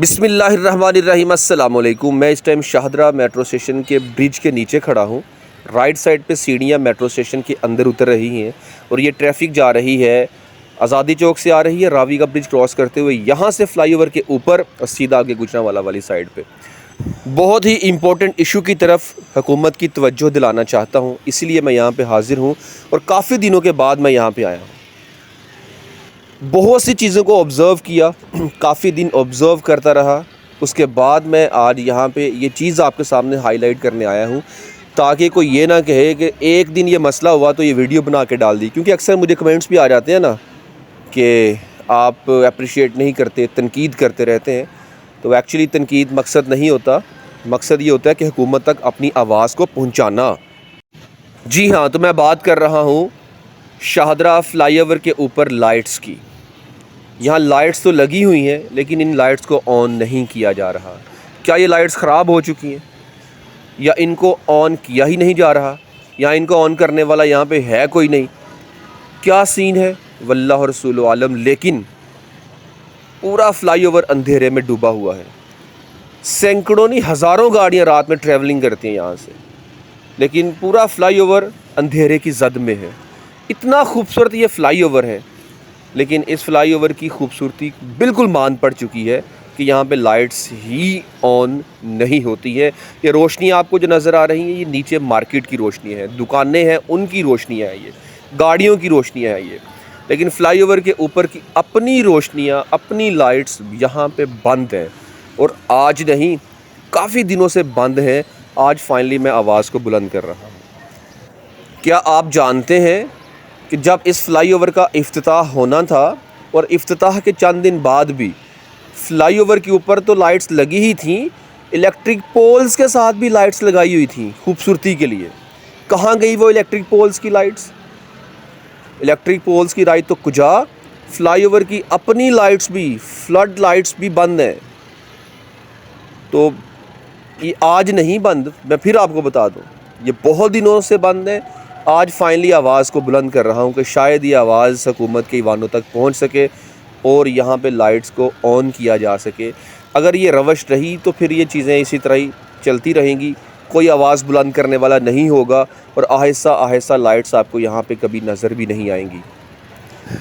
बिस्मिल्लाहिर्रहमानिर्रहीम अस्सलाम वालेकुम। मैं इस टाइम शाहदरा मेट्रो स्टेशन के ब्रिज के नीचे खड़ा हूँ। राइट साइड पे सीढ़ियाँ मेट्रो स्टेशन के अंदर उतर रही हैं और ये ट्रैफिक जा रही है, आज़ादी चौक से आ रही है, रावी का ब्रिज क्रॉस करते हुए यहाँ से फ्लाईओवर के ऊपर और सीधा आगे गुजरांवाला वाली साइड पे। बहुत ही इम्पोर्टेंट इशू की तरफ हुकूमत की तवज्जो दिलाना चाहता हूँ, इसीलिए मैं यहाँ पे हाज़िर हूँ और काफ़ी दिनों के बाद मैं यहाँ पे आया हूँ। बहुत सी चीज़ों को ऑब्ज़र्व किया, काफ़ी दिन ऑब्ज़र्व करता रहा, उसके बाद मैं आज यहाँ पे ये चीज़ आपके सामने हाईलाइट करने आया हूँ ताकि कोई ये ना कहे कि एक दिन ये मसला हुआ तो ये वीडियो बना के डाल दी। क्योंकि अक्सर मुझे कमेंट्स भी आ जाते हैं ना कि आप अप्रिशिएट नहीं करते, तनकीद करते रहते हैं। तो एक्चुअली तनकीद मकसद नहीं होता, मकसद ये होता है कि हुकूमत तक अपनी आवाज़ को पहुँचाना। जी हाँ, तो मैं बात कर रहा हूँ शाहदरा फ्लाईओवर के ऊपर लाइट्स की। यहाँ लाइट्स तो लगी हुई हैं लेकिन इन लाइट्स को ऑन नहीं किया जा रहा। क्या ये लाइट्स ख़राब हो चुकी हैं या इनको ऑन किया ही नहीं जा रहा या इनको ऑन करने वाला यहाँ पे है कोई नहीं? क्या सीन है वल्लाह रसूल आलम। लेकिन पूरा फ्लाईओवर अंधेरे में डूबा हुआ है। सैकड़ों नहीं हज़ारों गाड़ियाँ रात में ट्रैवलिंग करती हैं यहाँ से, लेकिन पूरा फ्लाईओवर अंधेरे की जद में है। इतना खूबसूरत ये फ्लाईओवर है, लेकिन इस फ्लाईओवर की खूबसूरती बिल्कुल मान पड़ चुकी है कि यहाँ पे लाइट्स ही ऑन नहीं होती है। ये रोशनी आपको जो नज़र आ रही है ये नीचे मार्केट की रोशनी है, दुकानें हैं उनकी रोशनियाँ हैं, ये गाड़ियों की रोशनियाँ हैं ये। लेकिन फ्लाईओवर के ऊपर की अपनी रोशनियाँ, अपनी लाइट्स यहाँ पे बंद हैं और आज नहीं काफ़ी दिनों से बंद हैं। आज फाइनली मैं आवाज़ को बुलंद कर रहा हूँ। क्या आप जानते हैं कि जब इस फ्लाईओवर का इफ्तिताह होना था और इफ्तिताह के चंद दिन बाद भी फ्लाईओवर के ऊपर तो लाइट्स लगी ही थी, इलेक्ट्रिक पोल्स के साथ भी लाइट्स लगाई हुई थी खूबसूरती के लिए। कहाँ गई वो इलेक्ट्रिक पोल्स की लाइट्स? इलेक्ट्रिक पोल्स की लाइट तो कुजा, फ्लाईओवर की अपनी लाइट्स भी, फ्लड लाइट्स भी बंद हैं। तो ये आज नहीं बंद, मैं फिर आपको बता दूँ, ये बहुत दिनों से बंद है। आज फाइनली आवाज़ को बुलंद कर रहा हूँ कि शायद ये आवाज़ हुकूमत के ईवानों तक पहुँच सके और यहाँ पे लाइट्स को ऑन किया जा सके। अगर ये रवश रही तो फिर ये चीज़ें इसी तरह ही चलती रहेंगी, कोई आवाज़ बुलंद करने वाला नहीं होगा और आहिस्ता आहिस्ता लाइट्स आपको यहाँ पे कभी नज़र भी नहीं आएंगी।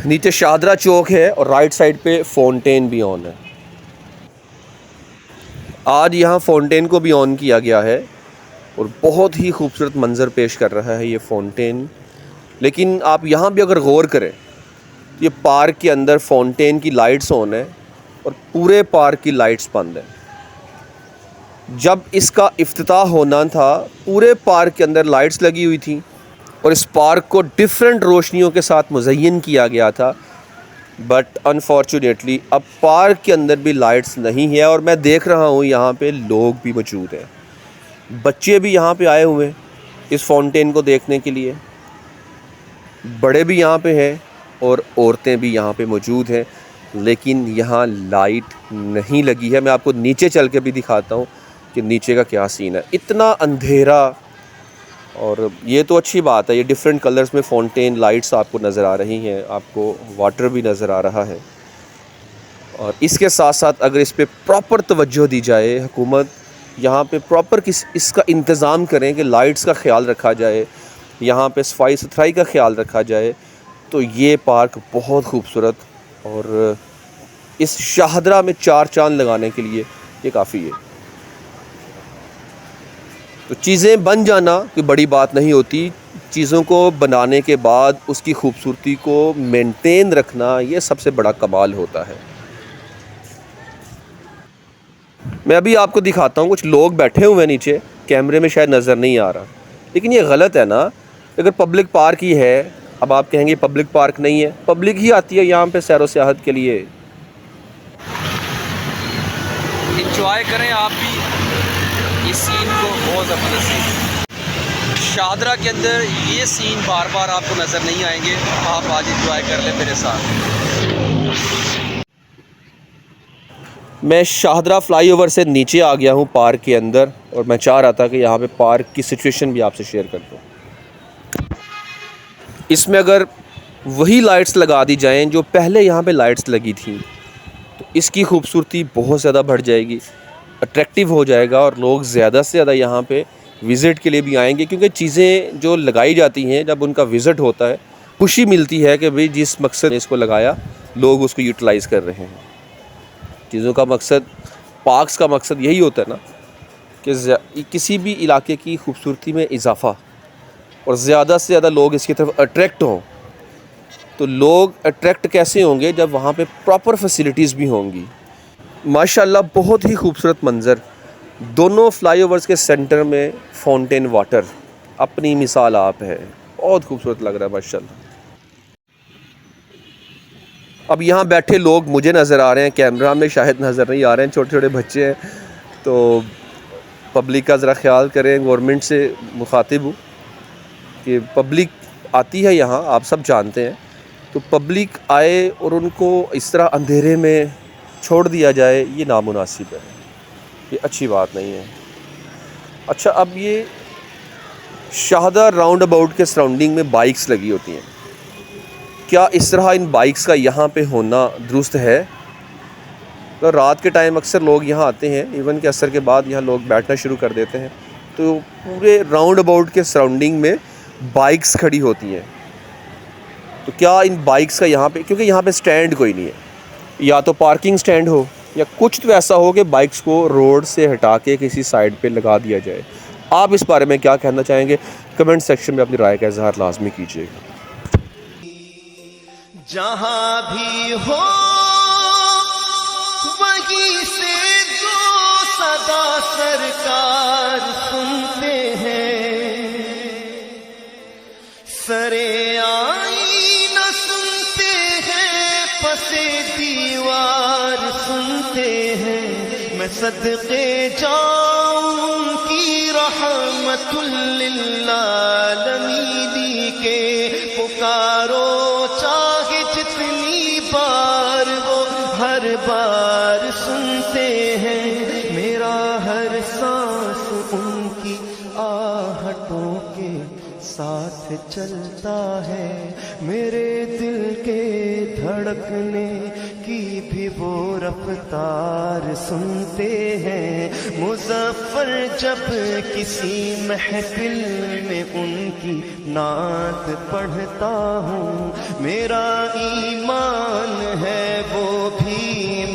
नीचे शाहदरा चौक है और राइट साइड पे फाउंटेन भी ऑन है। आज यहाँ फाउंटेन को भी ऑन किया गया है और बहुत ही खूबसूरत मंज़र पेश कर रहा है ये फाउंटेन। लेकिन आप यहाँ भी अगर गौर करें तो ये पार्क के अंदर फाउंटेन की लाइट्स ऑन है और पूरे पार्क की लाइट्स बंद है। जब इसका इफ्तिताह होना था पूरे पार्क के अंदर लाइट्स लगी हुई थी और इस पार्क को डिफरेंट रोशनियों के साथ मुज़य्यन किया गया था। बट अनफॉर्चुनेटली अब पार्क के अंदर भी लाइट्स नहीं है और मैं देख रहा हूँ यहाँ पे लोग भी मौजूद हैं। बच्चे भी यहाँ पे आए हुए हैं इस फाउंटेन को देखने के लिए, बड़े भी यहाँ पे हैं और औरतें भी यहाँ पे मौजूद हैं, लेकिन यहाँ लाइट नहीं लगी है। मैं आपको नीचे चल के भी दिखाता हूँ कि नीचे का क्या सीन है। इतना अंधेरा, और ये तो अच्छी बात है, ये डिफरेंट कलर्स में फाउंटेन लाइट्स आपको नज़र आ रही हैं, आपको वाटर भी नज़र आ रहा है। और इसके साथ साथ अगर इस पर प्रॉपर तवज्जो दी जाए, हुकूमत यहाँ पे प्रॉपर इसका इंतज़ाम करें कि लाइट्स का ख्याल रखा जाए, यहाँ पे सफाई सुथराई का ख्याल रखा जाए, तो ये पार्क बहुत खूबसूरत और इस शाहदरा में चार चांद लगाने के लिए ये काफ़ी है। तो चीज़ें बन जाना कोई बड़ी बात नहीं होती, चीज़ों को बनाने के बाद उसकी खूबसूरती को मेंटेन रखना ये सबसे बड़ा कमाल होता है। मैं अभी आपको दिखाता हूँ, कुछ लोग बैठे हुए हैं नीचे, कैमरे में शायद नज़र नहीं आ रहा, लेकिन ये गलत है ना। अगर पब्लिक पार्क ही है, अब आप कहेंगे पब्लिक पार्क नहीं है, पब्लिक ही आती है यहाँ पे सैर व सियाहत के लिए। इंजॉय करें आप भी इस सीन को, बहुत ज़बरदस्त सीन। शाहदरा के अंदर ये सीन बार बार आपको नज़र नहीं आएंगे, आप आज इंजॉय कर लें मेरे साथ। मैं शाहदरा फ्लाईओवर से नीचे आ गया हूँ पार्क के अंदर और मैं चाह रहा था कि यहाँ पे पार्क की सिचुएशन भी आपसे शेयर कर दूँ। इसमें अगर वही लाइट्स लगा दी जाएं जो पहले यहाँ पे लाइट्स लगी थी, तो इसकी खूबसूरती बहुत ज़्यादा बढ़ जाएगी, अट्रैक्टिव हो जाएगा और लोग ज़्यादा से ज़्यादा यहाँ पे विज़िट के लिए भी आएंगे, क्योंकि चीज़ें जो लगाई जाती हैं जब उनका विज़िट होता है खुशी मिलती है कि भाई जिस मकसद ने इसको लगाया लोग उसको यूटिलाइज़ कर रहे हैं। चीज़ों का मकसद, पार्क्स का मकसद यही होता है ना कि किसी भी इलाके की खूबसूरती में इजाफ़ा और ज़्यादा से ज़्यादा लोग इसकी तरफ अट्रैक्ट हों। तो लोग अट्रैक्ट कैसे होंगे? जब वहाँ पे प्रॉपर फैसिलिटीज़ भी होंगी। माशाल्लाह बहुत ही खूबसूरत मंज़र, दोनों फ्लाईओवर्स के सेंटर में फाउंटेन वाटर अपनी मिसाल आप है, बहुत खूबसूरत लग रहा है माशाल्लाह। अब यहाँ बैठे लोग मुझे नज़र आ रहे हैं, कैमरा में शायद नज़र नहीं आ रहे हैं, छोटे छोटे बच्चे हैं, तो पब्लिक का ज़रा ख्याल करें। गवर्नमेंट से मुखातिब हूँ कि पब्लिक आती है यहाँ, आप सब जानते हैं, तो पब्लिक आए और उनको इस तरह अंधेरे में छोड़ दिया जाए, ये नामुनासिब है, ये अच्छी बात नहीं है। अच्छा, अब ये शाहदा राउंड अबाउट के सराउंडिंग में बाइक्स लगी होती हैं, क्या इस तरह इन बाइक्स का यहाँ पे होना दुरुस्त है? तो रात के टाइम अक्सर लोग यहाँ आते हैं, इवन के असर के बाद यहाँ लोग बैठना शुरू कर देते हैं, तो पूरे राउंड अबाउट के सराउंडिंग में बाइक्स खड़ी होती हैं, तो क्या इन बाइक्स का यहाँ पे, क्योंकि यहाँ पे स्टैंड कोई नहीं है, या तो पार्किंग स्टैंड हो या कुछ तो ऐसा हो कि बाइक्स को रोड से हटा के किसी साइड पे लगा दिया जाए। आप इस बारे में क्या कहना चाहेंगे? कमेंट सेक्शन में अपनी राय का इजहार लाजमी कीजिएगा। जहां भी हो वहीं से जो सदा सरकार सुनते हैं, सरे आई न सुनते हैं, पसे दीवार सुनते हैं। मैं सदके जाऊं की रहमतुल लिल आलमीन के, पुकारो चाहे जितनी बार वो हर बार सुनते हैं। मेरा हर सांस उनकी आहटों के साथ चलता है, मेरे दिल के धड़कने की भी वो रफ्तार सुनते हैं। मुज़फ़्फ़र जब किसी महफिल में उनकी नात पढ़ता हूँ, मेरा ईमान है वो भी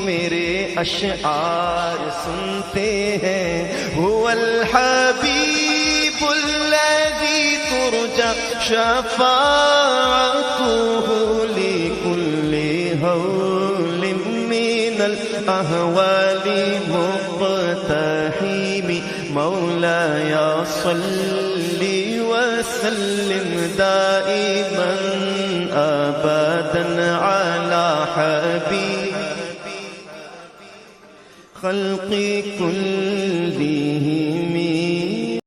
मेरे अशआर सुनते हैं। हुवल हबीबुल लज़ी तुरजा शफ़ाअतुहु लिकुल्ली हौलिन मिनल अहवालि मुक़्तहिमी। मौलाया सल्लि वसल्लिम दाइमन अबदन अला हबीब खल्क़ि कुल्लिहिम